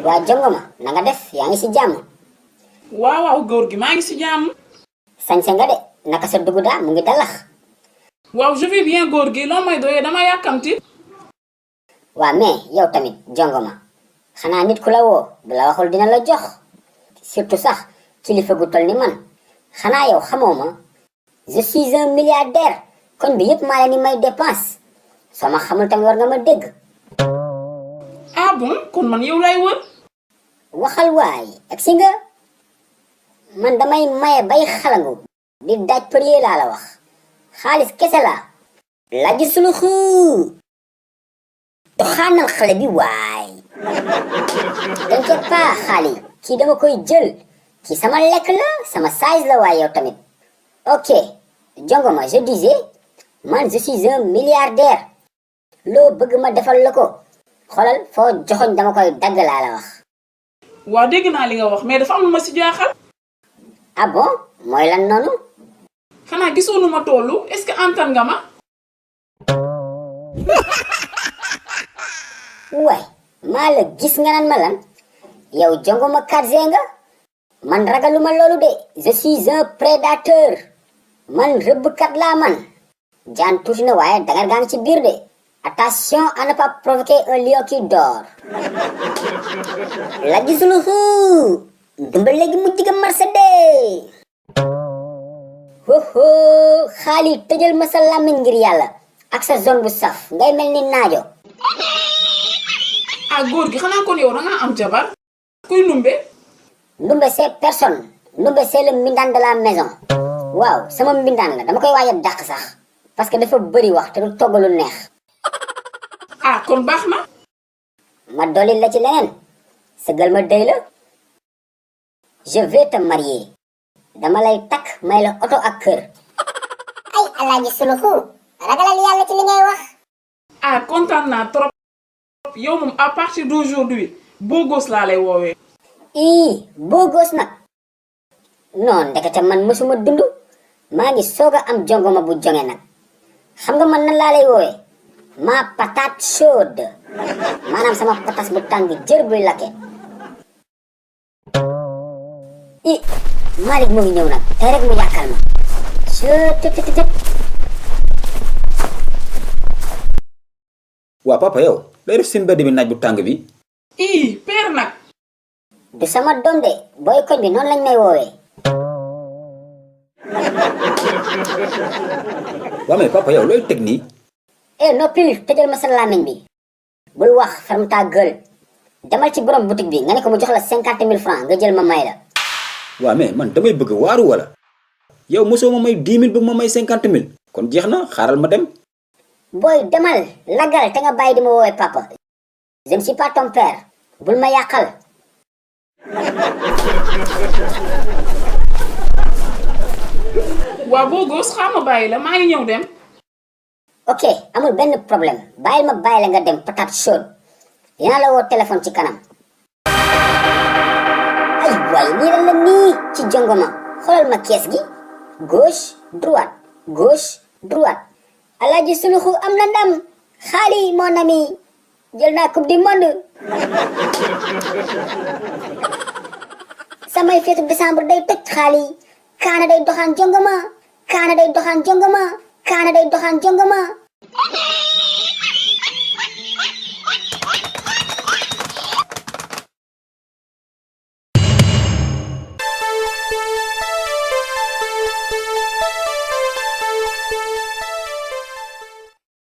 waa jongoma na nga def yaa ngi si jàmm. waaw góor gi maa ngi si jàmm. sañse nga de naka sa dugg daa mu ngi dalax. waaw je vais bien góor gi loo may doyee dama yàkkamti. waa mais yow tamit jongoma xanaa nit ku la woo bu la waxul dina la jox surtout sax kilifa gu tol ni man xanaa yow xamoo ma je suis un milliardaire kon bi yëpp maa leen ni may dépense soo ma xamul tamit war nga ma dégg. ah bon kon man yow lay wër. waxal waay ak si nga man damay maye bay xalangu di daaj përie laa la wax xaalis kese la laji suluxu doxaanal xale bi waay t'inquiète pas xaali kii dama koy jël kii sama lekk la sama size la waay yow tamit. ok jongoma je disais man je suis un milliardaire loo bëgg ma defal la ko xoolal foo joxoñ dama koy dagg laa la wax. waa dégg naa li nga wax mais dafa am lu ma si jaaxal. ah bon mooy lan noonu. xanaa gisoo nu ma tollu est-ce que antan nga ma. waay maa la gis nga naan ma lan yow jongoma 4G nga man ragaluma loolu de je suis un prédateur man rëbbkat laa man jaan tuuti na waaye dangar gaa ngi ci biir de attention à ne pas provoquer un lion qui dort la gisulu dumba léegi mu jiga marché de hoho xaali tëjal ma sa làmmiñ ngir yàlla ak sa zone bu saf ngay mel ni naajo. ah góor gi xanaa kon yow da nga am jabar. kuy numbe. Ndumbe c'est personne Ndumbe c'est le mbindaan de la maison waaw sama mbindaan la dama koy waaj a dàq sax parce que dafa bëri wax te du togg lu neex. ah kon baax na. ma dolli la ci leneen sëgal ma dëy la je vais te marier dama lay takk may la oto ak kër. ay alaaji suluxu ragalal yàlla ci li ngay wax. ah kontaan naa trop. yow moom à partir d'aujourd'hui beau gosse laa lay woowee. ii beau gosse nag non ndekete man mësuma dund maa ngi soog a am jongoma bu jonge nag xam nga man nan laa lay woowee ma patate chaude maanaam sama patas bu tàng jër buy lakke. i Malick mu ngi ñëw nag tey rek mu yàkkal ma cëtëtëtët. waa papa yow lay def si mbedd bi naaj bu tàng bi. ii père nag. du sama doom de booy koñ bi noonu lañ may woowee. waa mais papa yow looy teg nii. noppil tëjal ma sa làmmiñ bi bul wax ferme ta gueule demal ci borom boutique bi nga ne ko mu jox la 50 000 francs nga jël ma may la. waa mais man damay bëgg waaru wala yow mosoo ma may 10 000 ba ma may 50 000 kon jeex na xaaral ma dem. booy demal lagal te nga bàyyi di ma woowee papa je ne suis pas ton père bul ma yàqal. waa beau gosse xaar ma bàyyi la maa ngi ñëw dem. ok amul benn problème bàyyil ma bàyyi la nga dem patate chaude dinaa la woo téléphone ci kanam. ay waay lii la la nii ci jongoma xoolal ma kees gi gauche droite alaaji suluxu am na ndam xaali mon ami jël naa coupe du monde. samay feetu décembre day toj xaali kaana day doxaan jongoma